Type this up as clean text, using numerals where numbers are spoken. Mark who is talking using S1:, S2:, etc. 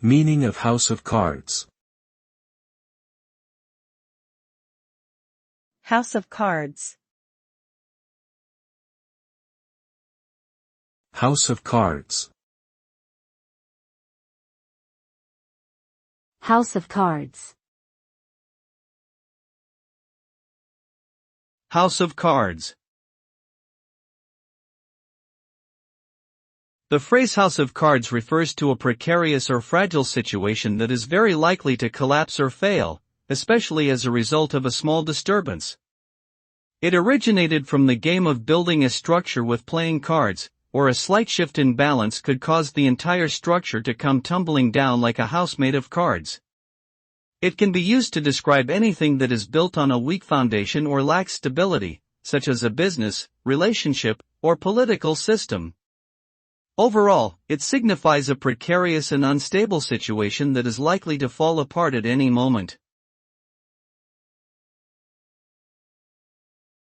S1: Meaning of House of Cards.
S2: House of cards.
S1: House of Cards.
S3: House of cards.
S4: House of cards. The phrase house of cards refers to a precarious or fragile situation that is very likely to collapse or fail, especially as a result of a small disturbance. It originated from the game of building a structure with playing cards, or a slight shift in balance could cause the entire structure to come tumbling down like a house made of cards. It can be used to describe anything that is built on a weak foundation or lacks stability, such as a business, relationship, or political system. Overall, it signifies a precarious and unstable situation that is likely to fall apart at any moment.